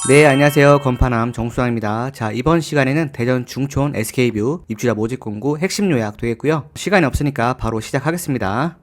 네, 안녕하세요. 건파남 정수왕입니다. 자, 이번 시간에는 대전 중촌 SK뷰 입주자 모집 공고 핵심 요약 되겠고요. 시간이 없으니까 바로 시작하겠습니다.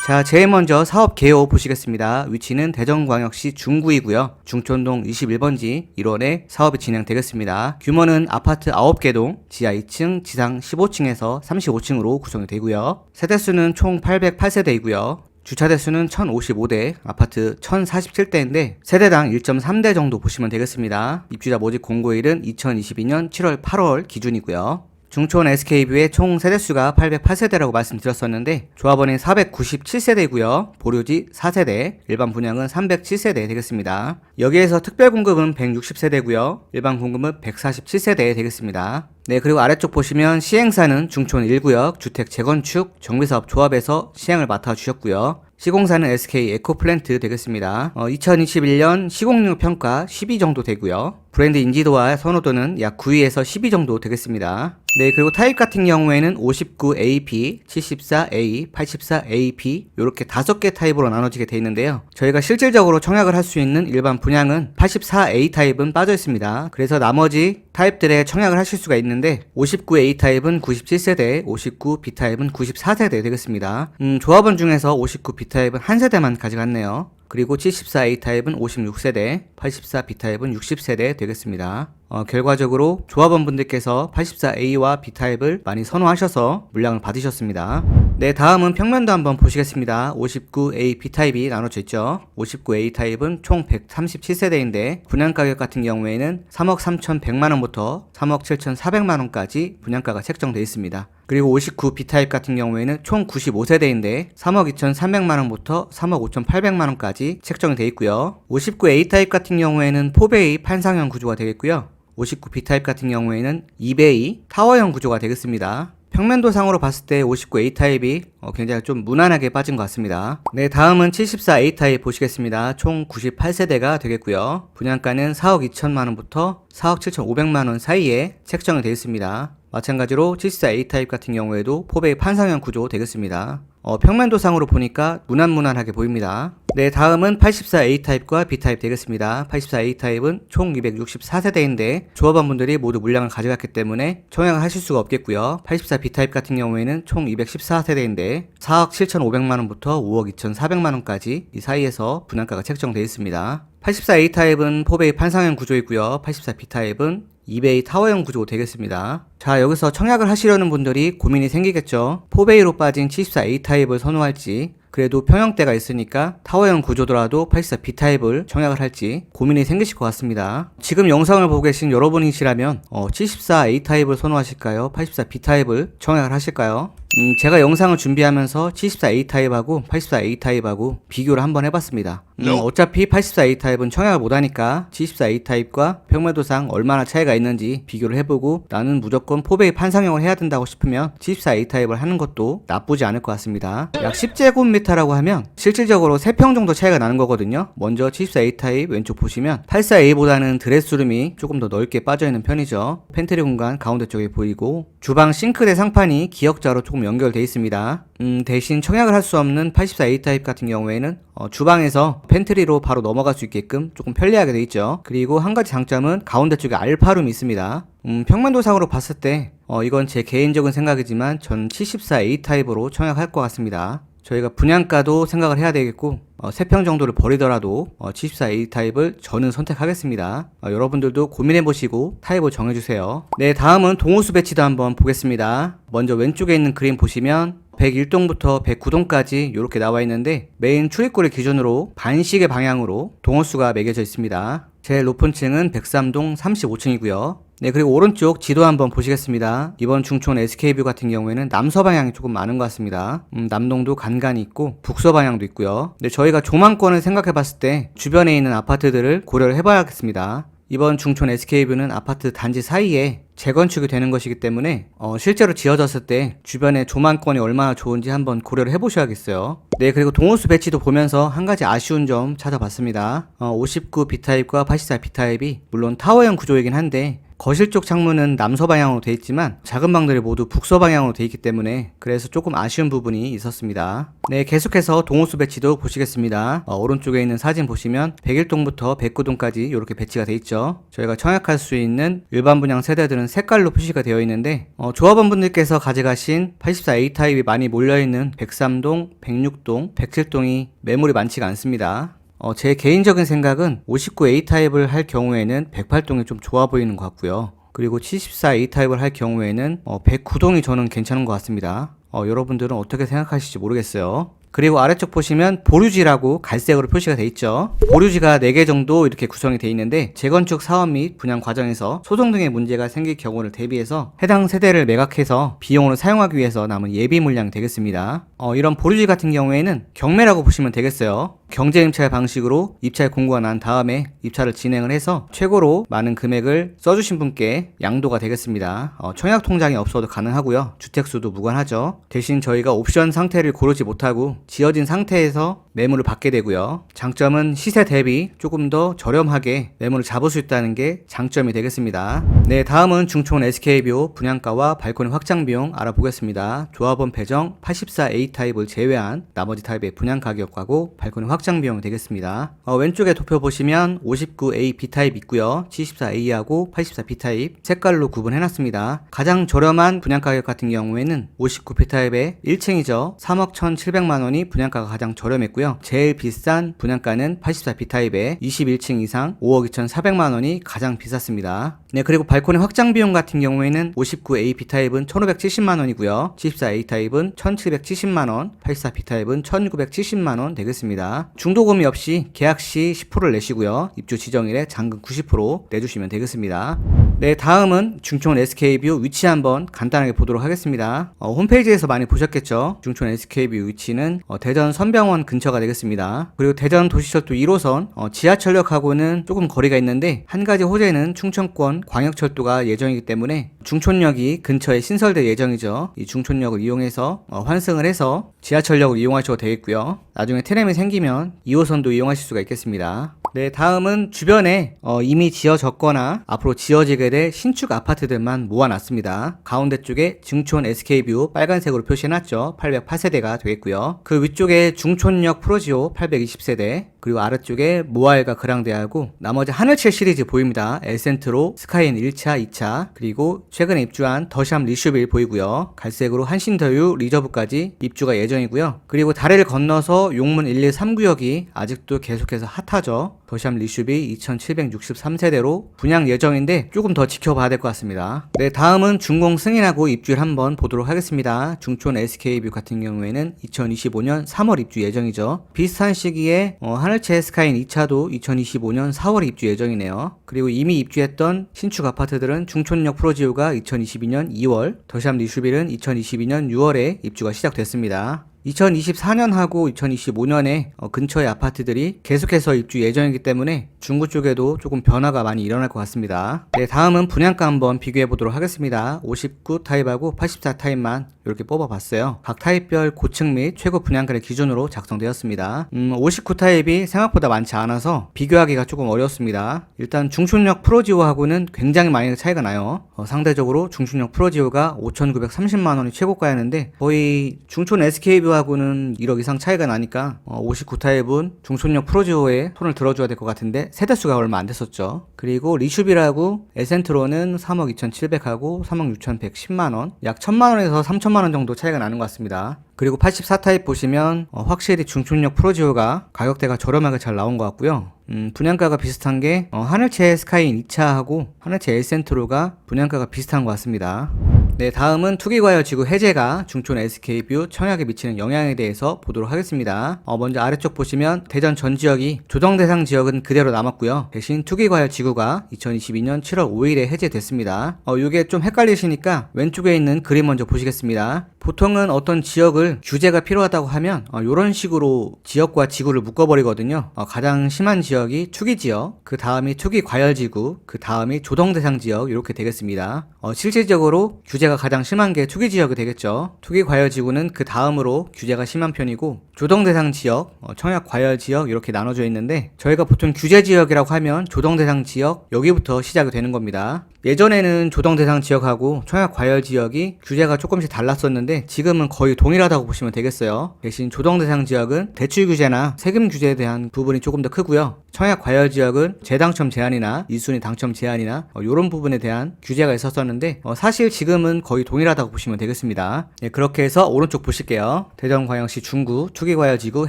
자, 제일 먼저 사업 개요 보시겠습니다. 위치는 대전광역시 중구이고요. 중촌동 21번지 1원에 사업이 진행되겠습니다. 규모는 아파트 9개 동, 지하 2층, 지상 15층에서 35층으로 구성이 되고요. 세대수는 총 808세대이고요. 주차 대수는 1055대, 아파트 1047대인데 세대당 1.3대 정도 보시면 되겠습니다. 입주자 모집 공고일은 2022년 7월 8월 기준이고요. 중촌 SK뷰의 총 세대수가 808세대라고 말씀드렸었는데 조합원은 497세대이고요. 보류지 4세대, 일반 분양은 307세대 되겠습니다. 여기에서 특별 공급은 160세대고요. 일반 공급은 147세대 되겠습니다. 네, 그리고 아래쪽 보시면 시행사는 중촌 1구역 주택 재건축 정비사업 조합에서 시행을 맡아주셨고요. 시공사는 SK 에코플랜트 되겠습니다. 2021년 시공률 평가 12 정도 되고요. 브랜드 인지도와 선호도는 약 9위에서 12 정도 되겠습니다. 네, 그리고 타입 같은 경우에는 59AP, 74A, 84AP 이렇게 5개 타입으로 나눠지게 되어 있는데요. 저희가 실질적으로 청약을 할 수 있는 일반 분양은 84A 타입은 빠져 있습니다. 그래서 나머지 타입들의 청약을 하실 수가 있는데 59A 타입은 97세대, 59B 타입은 94세대 되겠습니다. 조합원 중에서 59B 타입은 한 세대만 가져갔네요. 그리고 74A 타입은 56세대, 84B 타입은 60세대 되겠습니다. 결과적으로 조합원분들께서 84A와 B타입을 많이 선호하셔서 물량을 받으셨습니다. 네, 다음은 평면도 한번 보시겠습니다. 59A, B타입이 나눠져 있죠. 59A 타입은 총 137세대인데 분양가격 같은 경우에는 3억 3,100만원부터 3억 7,400만원까지 분양가가 책정되어 있습니다. 그리고 59 B타입 같은 경우에는 총 95세대인데 3억 2,300만원부터 3억 5,800만원까지 책정이 되어 있고요. 59 A타입 같은 경우에는 4베이 판상형 구조가 되겠고요. 59 B타입 같은 경우에는 2베이 타워형 구조가 되겠습니다. 평면도상으로 봤을 때 59 A타입이 굉장히 좀 무난하게 빠진 것 같습니다. 네, 다음은 74 A타입 보시겠습니다. 총 98세대가 되겠고요. 분양가는 4억 2천만원부터 4억 7,500만원 사이에 책정이 되어 있습니다. 마찬가지로 74 A타입 같은 경우에도 4베이 판상형 구조 되겠습니다. 평면도상으로 보니까 무난무난하게 보입니다. 네, 다음은 84 A타입과 B타입 되겠습니다. 84 A타입은 총 264세대인데 조합원분들이 모두 물량을 가져갔기 때문에 청약을 하실 수가 없겠고요. 84 B타입 같은 경우에는 총 214세대인데 4억 7,500만원부터 5억 2,400만원까지 이 사이에서 분양가가 책정되어 있습니다. 84 A타입은 4베이 판상형 구조이고요. 84 B타입은 2베이 타워형 구조 되겠습니다. 자, 여기서 청약을 하시려는 분들이 고민이 생기겠죠. 4베이로 빠진 74 A타입을 선호할지, 그래도 평형대가 있으니까 타워형 구조더라도 84 B타입을 청약을 할지 고민이 생기실 것 같습니다. 지금 영상을 보고 계신 여러분이시라면 74 A타입을 선호하실까요? 84 B타입을 청약을 하실까요? 제가 영상을 준비하면서 74 A타입하고 84 A타입하고 비교를 한번 해봤습니다. 어차피 84 A타입은 청약을 못하니까 74 A타입과 평면도상 얼마나 차이가 있는지 비교를 해보고 나는 무조건 4베이 판상형을 해야 된다고 싶으면 74 A타입을 하는 것도 나쁘지 않을 것 같습니다. 약 10제곱미터라고 하면 실질적으로 3평 정도 차이가 나는 거거든요. 먼저 74 A타입 왼쪽 보시면 84 A보다는 드레스룸이 조금 더 넓게 빠져있는 편이죠. 팬트리 공간 가운데 쪽에 보이고 주방 싱크대 상판이 기역자로 조금 연결되어 있습니다. 대신 청약을 할 수 없는 84 A타입 같은 경우에는 주방에서 팬트리로 바로 넘어갈 수 있게끔 조금 편리하게 되어 있죠. 그리고 한 가지 장점은 가운데 쪽에 알파룸이 있습니다. 평면도상으로 봤을 때 이건 제 개인적인 생각이지만 전 74 A타입으로 청약할 것 같습니다. 저희가 분양가도 생각을 해야 되겠고 3평 정도를 버리더라도 74 A타입을 저는 선택하겠습니다. 여러분들도 고민해보시고 타입을 정해주세요. 네, 다음은 동호수 배치도 한번 보겠습니다. 먼저 왼쪽에 있는 그림 보시면 101동부터 109동까지 이렇게 나와 있는데 메인 출입구를 기준으로 반시계 방향으로 동호수가 매겨져 있습니다. 제일 높은 층은 103동 35층이고요. 네, 그리고 오른쪽 지도 한번 보시겠습니다. 이번 중촌 SK뷰 같은 경우에는 남서 방향이 조금 많은 것 같습니다. 남동도 간간이 있고 북서 방향도 있고요. 네, 저희가 조망권을 생각해 봤을 때 주변에 있는 아파트들을 고려를 해봐야겠습니다. 이번 중촌 SK뷰는 아파트 단지 사이에 재건축이 되는 것이기 때문에 실제로 지어졌을 때 주변에 조망권이 얼마나 좋은지 한번 고려를 해보셔야겠어요. 네, 그리고 동호수 배치도 보면서 한 가지 아쉬운 점 찾아봤습니다. 59 B타입과 84 B타입이 물론 타워형 구조이긴 한데 거실 쪽 창문은 남서 방향으로 돼 있지만 작은 방들이 모두 북서 방향으로 돼 있기 때문에 그래서 조금 아쉬운 부분이 있었습니다. 네, 계속해서 동호수 배치도 보시겠습니다. 오른쪽에 있는 사진 보시면 101동부터 109동까지 이렇게 배치가 돼 있죠. 저희가 청약할 수 있는 일반 분양 세대들은 색깔로 표시가 되어 있는데 조합원분들께서 가져가신 84A 타입이 많이 몰려있는 103동, 106동, 107동이 매물이 많지가 않습니다. 제 개인적인 생각은 59A 타입을 할 경우에는 108동이 좀 좋아 보이는 것 같고요. 그리고 74A 타입을 할 경우에는 109동이 저는 괜찮은 것 같습니다. 여러분들은 어떻게 생각하실지 모르겠어요. 그리고 아래쪽 보시면 보류지라고 갈색으로 표시가 돼 있죠. 보류지가 4개 정도 이렇게 구성이 돼 있는데 재건축 사업 및 분양 과정에서 소송 등의 문제가 생길 경우를 대비해서 해당 세대를 매각해서 비용으로 사용하기 위해서 남은 예비 물량이 되겠습니다. 이런 보류지 같은 경우에는 경매라고 보시면 되겠어요. 경제 임차 방식으로 입찰 공고가 난 다음에 입찰을 진행을 해서 최고로 많은 금액을 써주신 분께 양도가 되겠습니다. 청약 통장이 없어도 가능하고요. 주택수도 무관하죠. 대신 저희가 옵션 상태를 고르지 못하고 지어진 상태에서 매물을 받게 되고요. 장점은 시세 대비 조금 더 저렴하게 매물을 잡을 수 있다는 게 장점이 되겠습니다. 네, 다음은 중촌 SK뷰 분양가와 발코니 확장 비용 알아보겠습니다. 조합원 배정 84A 타입을 제외한 나머지 타입의 분양 가격하고 발코니 확장 비용이 되겠습니다. 왼쪽에 도표 보시면 59A B타입 있고요. 74A하고 84B 타입 색깔로 구분해놨습니다. 가장 저렴한 분양 가격 같은 경우에는 59B 타입의 1층이죠. 3억 1,700만원이 분양가가 가장 저렴했고요. 제일 비싼 분양가는 84B 타입의 21층 이상 5억 2,400만원이 가장 비쌌습니다. 네, 그리고 발코니 확장 비용 같은 경우에는 59A B타입은 1,570만원이고요. 74A 타입은 1,770만원, 84B 타입은 1,970만원 되겠습니다. 중도금이 없이 계약 시 10%를 내시고요. 입주 지정일에 잔금 90% 내주시면 되겠습니다. 네, 다음은 중촌 SK뷰 위치 한번 간단하게 보도록 하겠습니다. 홈페이지에서 많이 보셨겠죠? 중촌 SK뷰 위치는 대전 선병원 근처가 되겠습니다. 그리고 대전 도시철도 1호선 지하철역하고는 조금 거리가 있는데 한 가지 호재는 충청권 광역철도가 예정이기 때문에 중촌역이 근처에 신설될 예정이죠. 이 중촌역을 이용해서 환승을 해서 지하철역을 이용하셔도 되겠고요. 나중에 트램이 생기면 2호선도 이용하실 수가 있겠습니다. 네, 다음은 주변에 이미 지어졌거나 앞으로 지어지게 될 신축 아파트들만 모아놨습니다. 가운데 쪽에 중촌 SK뷰 빨간색으로 표시해놨죠. 808세대가 되겠고요. 그 위쪽에 중촌역 프로지오 820세대, 그리고 아래쪽에 모아일과 그랑데하고 나머지 하늘채 시리즈 보입니다. 엘센트로, 스카이엔 1차, 2차, 그리고 최근에 입주한 더샴 리슈빌 보이고요. 갈색으로 한신더유, 리저브까지 입주가 예정이고요. 그리고 다리를 건너서 용문 113구역이 아직도 계속해서 핫하죠. 더샴 리슈비 2763세대로 분양 예정인데 조금 더 지켜봐야 될 것 같습니다. 네, 다음은 준공 승인하고 입주를 한번 보도록 하겠습니다. 중촌 SK뷰 같은 경우에는 2025년 3월 입주 예정이죠. 비슷한 시기에 하늘채 스카인 2차도 2025년 4월 입주 예정이네요. 그리고 이미 입주했던 신축 아파트들은 중촌역 프로지오가 2022년 2월, 더샴 리슈빌은 2022년 6월에 입주가 시작됐습니다. 2024년하고 2025년에 근처의 아파트들이 계속해서 입주 예정이기 때문에 중구 쪽에도 조금 변화가 많이 일어날 것 같습니다. 네, 다음은 분양가 한번 비교해 보도록 하겠습니다. 59 타입하고 84 타입만 이렇게 뽑아봤어요. 각 타입별 고층 및 최고 분양가를 기준으로 작성되었습니다. 59 타입이 생각보다 많지 않아서 비교하기가 조금 어렵습니다. 일단 중촌역 프로지오하고는 굉장히 많이 차이가 나요. 상대적으로 중촌역 프로지오가 5,930만원이 최고가였는데 거의 중촌 SK뷰하고는 1억 이상 차이가 나니까 59 타입은 중촌역 프로지오에 손을 들어줘야 될 것 같은데 세대수가 얼마 안 됐었죠. 그리고 리슈비라고 에센트로는 3억 2,700하고 3억 6,110만원, 약 1,000만원에서 3,000만원 정도 차이가 나는 것 같습니다. 그리고 84 타입 보시면 확실히 중촌역 프로지오가 가격대가 저렴하게 잘 나온 것 같고요. 분양가가 비슷한 게 하늘채 스카인 2차하고 하늘채 엘센트로가 분양가가 비슷한 것 같습니다. 네, 다음은 투기과열 지구 해제가 중촌 SK뷰 청약에 미치는 영향에 대해서 보도록 하겠습니다. 먼저 아래쪽 보시면 대전 전 지역이 조정 대상 지역은 그대로 남았고요. 대신 투기과열 지구가 2022년 7월 5일에 해제됐습니다. 이게 좀 헷갈리시니까 왼쪽에 있는 그림 먼저 보시겠습니다. 보통은 어떤 지역을 규제가 필요하다고 하면 이런 식으로 지역과 지구를 묶어버리거든요. 가장 심한 지역이 투기지역, 그 다음이 투기과열지구, 그 다음이 조정대상지역 이렇게 되겠습니다. 실질적으로 규제가 가장 심한 게 투기지역이 되겠죠. 투기과열지구는 그 다음으로 규제가 심한 편이고 조정 대상 지역, 청약 과열 지역 이렇게 나눠져 있는데 저희가 보통 규제 지역이라고 하면 조정 대상 지역 여기부터 시작이 되는 겁니다. 예전에는 조정 대상 지역하고 청약 과열 지역이 규제가 조금씩 달랐었는데 지금은 거의 동일하다고 보시면 되겠어요. 대신 조정 대상 지역은 대출 규제나 세금 규제에 대한 부분이 조금 더 크고요. 청약 과열 지역은 재당첨 제한이나 1순위 당첨 제한이나 이런 부분에 대한 규제가 있었었는데 사실 지금은 거의 동일하다고 보시면 되겠습니다. 네, 그렇게 해서 오른쪽 보실게요. 대전광역시 중구 투기과열지구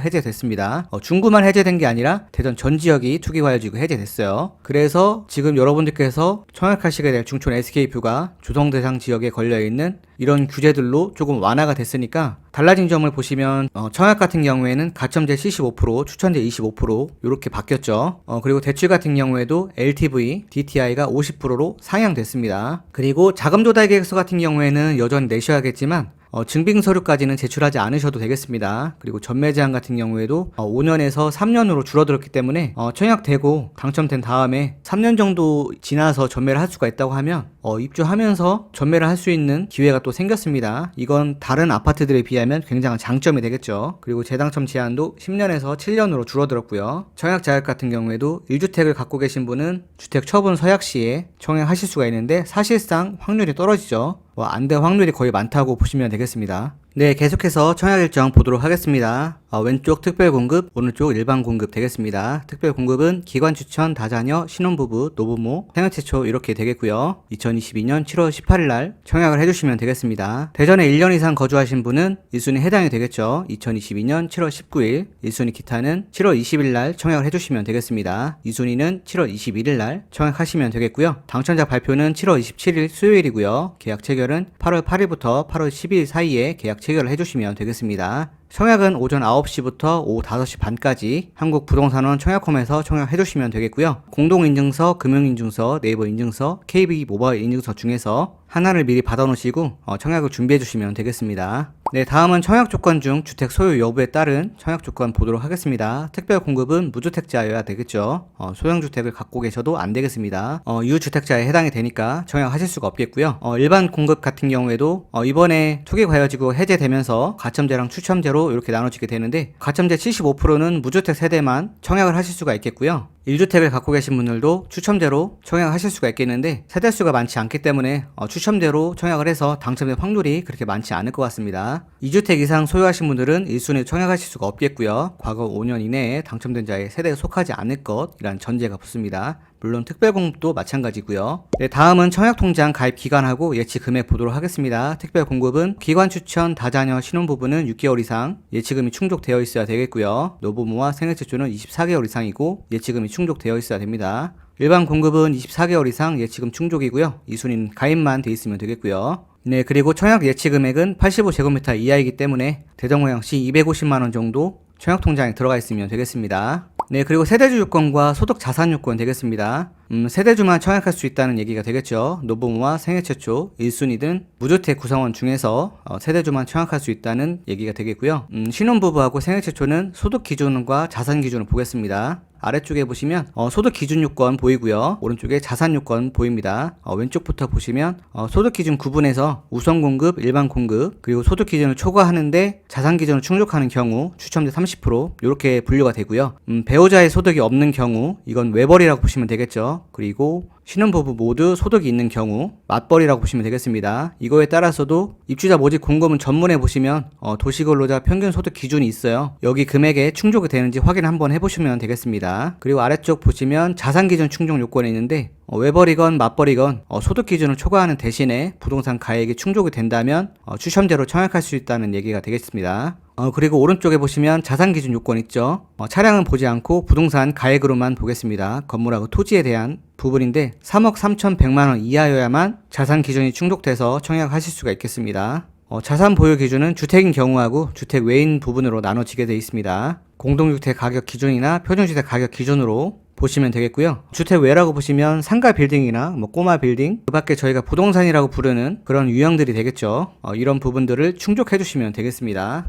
해제됐습니다. 중구만 해제된 게 아니라 대전 전 지역이 투기과열지구 해제됐어요. 그래서 지금 여러분들께서 청약하시게 될 중촌 SK뷰가 조정 대상 지역에 걸려있는 이런 규제들로 조금 완화가 됐으니까 달라진 점을 보시면 청약 같은 경우에는 가점제 75%, 추천제 25% 이렇게 바뀌었죠. 그리고 대출 같은 경우에도 LTV, DTI가 50%로 상향됐습니다. 그리고 자금 조달 계획서 같은 경우에는 여전히 내셔야겠지만 증빙 서류까지는 제출하지 않으셔도 되겠습니다. 그리고 전매 제한 같은 경우에도 5년에서 3년으로 줄어들었기 때문에 청약되고 당첨된 다음에 3년 정도 지나서 전매를 할 수가 있다고 하면 입주하면서 전매를 할 수 있는 기회가 또 생겼습니다. 이건 다른 아파트들에 비하면 굉장한 장점이 되겠죠. 그리고 재당첨 제한도 10년에서 7년으로 줄어들었고요. 청약 자격 같은 경우에도 1주택을 갖고 계신 분은 주택 처분 서약 시에 청약하실 수가 있는데 사실상 확률이 떨어지죠. 안 될 확률이 거의 많다고 보시면 되겠습니다. 네, 계속해서 청약 일정 보도록 하겠습니다. 왼쪽 특별공급, 오른쪽 일반공급 되겠습니다. 특별공급은 기관 추천, 다자녀, 신혼부부, 노부모, 생애 최초 이렇게 되겠고요. 2022년 7월 18일 날 청약을 해주시면 되겠습니다. 대전에 1년 이상 거주하신 분은 1순위 해당이 되겠죠. 2022년 7월 19일, 1순위 기타는 7월 20일 날 청약을 해주시면 되겠습니다. 2순위는 7월 21일 날 청약하시면 되겠고요. 당첨자 발표는 7월 27일 수요일이고요. 계약 체결은 8월 8일부터 8월 10일 사이에 계약 체결을 해주시면 되겠습니다. 청약은 오전 9시부터 오후 5시 반까지 한국부동산원 청약홈에서 청약해주시면 되겠고요. 공동인증서, 금융인증서, 네이버 인증서, KB 모바일 인증서 중에서 하나를 미리 받아놓으시고 청약을 준비해주시면 되겠습니다. 네, 다음은 청약 조건 중 주택 소유 여부에 따른 청약 조건 보도록 하겠습니다. 특별 공급은 무주택자여야 되겠죠. 소형주택을 갖고 계셔도 안 되겠습니다. 유주택자에 해당이 되니까 청약하실 수가 없겠고요. 일반 공급 같은 경우에도 이번에 투기과열지구 해제되면서 가점제랑 추첨제로 이렇게 나눠지게 되는데 가점제 75%는 무주택 세대만 청약을 하실 수가 있겠고요. 1주택을 갖고 계신 분들도 추첨제로 청약하실 수가 있겠는데 세대수가 많지 않기 때문에 추첨제로 청약을 해서 당첨될 확률이 그렇게 많지 않을 것 같습니다. 2주택 이상 소유하신 분들은 1순위 청약하실 수가 없겠고요. 과거 5년 이내에 당첨된 자의 세대에 속하지 않을 것이라는 전제가 붙습니다. 물론 특별공급도 마찬가지고요. 네, 다음은 청약통장 가입 기간하고 예치 금액 보도록 하겠습니다. 특별공급은 기관 추천, 다자녀, 신혼부부는 6개월 이상 예치금이 충족되어 있어야 되겠고요. 노부모와 생애최초는 24개월 이상이고 예치금이 충족되어 있어야 됩니다. 일반 공급은 24개월 이상 예치금 충족이고요. 2순위는 가입만 돼 있으면 되겠고요. 네, 그리고 청약 예치 금액은 85제곱미터 이하이기 때문에 대전광역시 250만원 정도 청약통장에 들어가 있으면 되겠습니다. 네, 그리고 세대주 요건과 소득 자산 요건 되겠습니다. 세대주만 청약할 수 있다는 얘기가 되겠죠. 노부모와 생애 최초, 1순위든 무주택 구성원 중에서 세대주만 청약할 수 있다는 얘기가 되겠고요. 신혼부부하고 생애 최초는 소득 기준과 자산 기준을 보겠습니다. 아래쪽에 보시면 소득 기준 요건 보이고요. 오른쪽에 자산 요건 보입니다. 왼쪽부터 보시면 소득 기준 구분해서 우선 공급, 일반 공급, 그리고 소득 기준을 초과하는데 자산 기준을 충족하는 경우 추첨제 30% 이렇게 분류가 되고요. 배우자의 소득이 없는 경우 이건 외벌이라고 보시면 되겠죠. 그리고 신혼부부 모두 소득이 있는 경우 맞벌이라고 보시면 되겠습니다. 이거에 따라서도 입주자 모집 공고문 전문에 보시면 도시근로자 평균 소득 기준이 있어요. 여기 금액에 충족이 되는지 확인 한번 해보시면 되겠습니다. 그리고 아래쪽 보시면 자산 기준 충족 요건이 있는데 외벌이건 맞벌이건 소득 기준을 초과하는 대신에 부동산 가액이 충족이 된다면 추첨제로 청약할 수 있다는 얘기가 되겠습니다. 그리고 오른쪽에 보시면 자산 기준 요건 있죠. 차량은 보지 않고 부동산 가액으로만 보겠습니다. 건물하고 토지에 대한 부분인데 3억 3,100만원 이하여야만 자산 기준이 충족돼서 청약하실 수가 있겠습니다. 자산 보유 기준은 주택인 경우하고 주택 외인 부분으로 나눠지게 되어 있습니다. 공동주택 가격 기준이나 표준주택 가격 기준으로 보시면 되겠고요. 주택 외라고 보시면 상가 빌딩이나 꼬마 빌딩, 그 밖에 저희가 부동산이라고 부르는 그런 유형들이 되겠죠. 이런 부분들을 충족해 주시면 되겠습니다.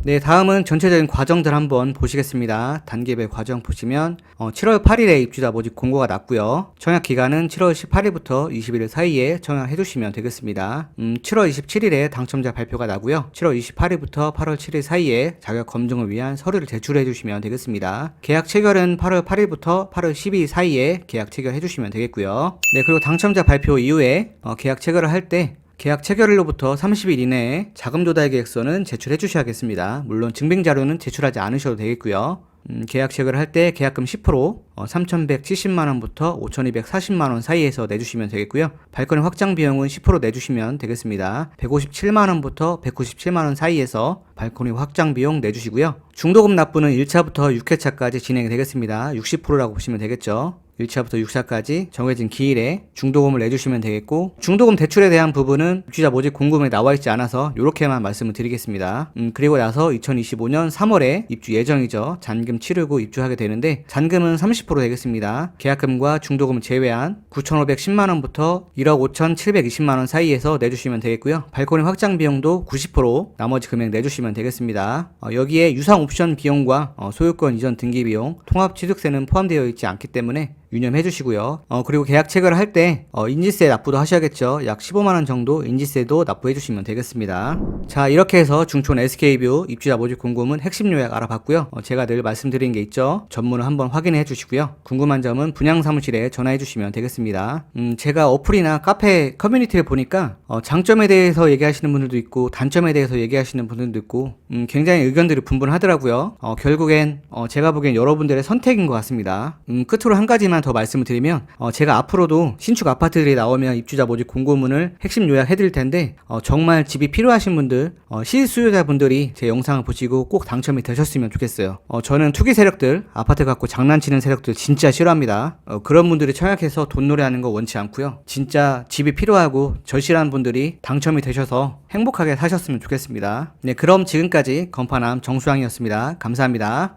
네, 다음은 전체적인 과정들 한번 보시겠습니다. 단계별 과정 보시면 7월 8일에 입주자 모집 공고가 났고요. 청약 기간은 7월 18일부터 21일 사이에 청약해 주시면 되겠습니다. 7월 27일에 당첨자 발표가 나고요. 7월 28일부터 8월 7일 사이에 자격 검증을 위한 서류를 제출해 주시면 되겠습니다. 계약 체결은 8월 8일부터 8월 12일 사이에 계약 체결해 주시면 되겠고요. 네, 그리고 당첨자 발표 이후에 계약 체결을 할 때 계약 체결일로부터 30일 이내에 자금 조달 계획서는 제출해 주셔야겠습니다. 물론 증빙 자료는 제출하지 않으셔도 되겠고요. 계약 체결을 할 때 계약금 10% 3,170만원부터 5,240만원 사이에서 내주시면 되겠고요. 발권의 확장 비용은 10% 내주시면 되겠습니다. 157만원부터 197만원 사이에서 발권의 확장 비용 내주시고요. 중도금 납부는 1차부터 6회차까지 진행이 되겠습니다. 60%라고 보시면 되겠죠. 1차부터 6차까지 정해진 기일에 중도금을 내주시면 되겠고, 중도금 대출에 대한 부분은 입주자 모집 공고문에 나와 있지 않아서 이렇게만 말씀을 드리겠습니다. 그리고 나서 2025년 3월에 입주 예정이죠. 잔금 치르고 입주하게 되는데 잔금은 30% 되겠습니다. 계약금과 중도금을 제외한 9,510만원부터 1억 5,720만원 사이에서 내주시면 되겠고요. 발권의 확장 비용도 90% 나머지 금액 내주시면 되겠습니다. 여기에 유상 옵션 비용과 소유권 이전 등기 비용, 통합 취득세는 포함되어 있지 않기 때문에 유념해 주시고요. 그리고 계약 체결을 할 때 인지세 납부도 하셔야겠죠. 약 15만원 정도 인지세도 납부해 주시면 되겠습니다. 자, 이렇게 해서 중촌 SK뷰 입주자 모집 공고문 핵심 요약 알아봤고요. 제가 늘 말씀드린 게 있죠. 전문을 한번 확인해 주시고요. 궁금한 점은 분양사무실에 전화해 주시면 되겠습니다. 제가 어플이나 카페 커뮤니티를 보니까 장점에 대해서 얘기하시는 분들도 있고 단점에 대해서 얘기하시는 분들도 있고 굉장히 의견들이 분분하더라고요. 결국엔 제가 보기엔 여러분들의 선택인 것 같습니다. 끝으로 한 가지만 더 말씀을 드리면 제가 앞으로도 신축 아파트들이 나오면 입주자 모집 공고문을 핵심 요약해 드릴 텐데 정말 집이 필요하신 분들, 실수요자분들이 제 영상을 보시고 꼭 당첨이 되셨으면 좋겠어요. 저는 투기 세력들, 아파트 갖고 장난치는 세력들 진짜 싫어합니다. 그런 분들이 청약해서 돈 노래하는 거 원치 않고요. 진짜 집이 필요하고 절실한 분들이 당첨이 되셔서 행복하게 사셨으면 좋겠습니다. 네, 그럼 지금까지 건파남 정수왕이었습니다. 감사합니다.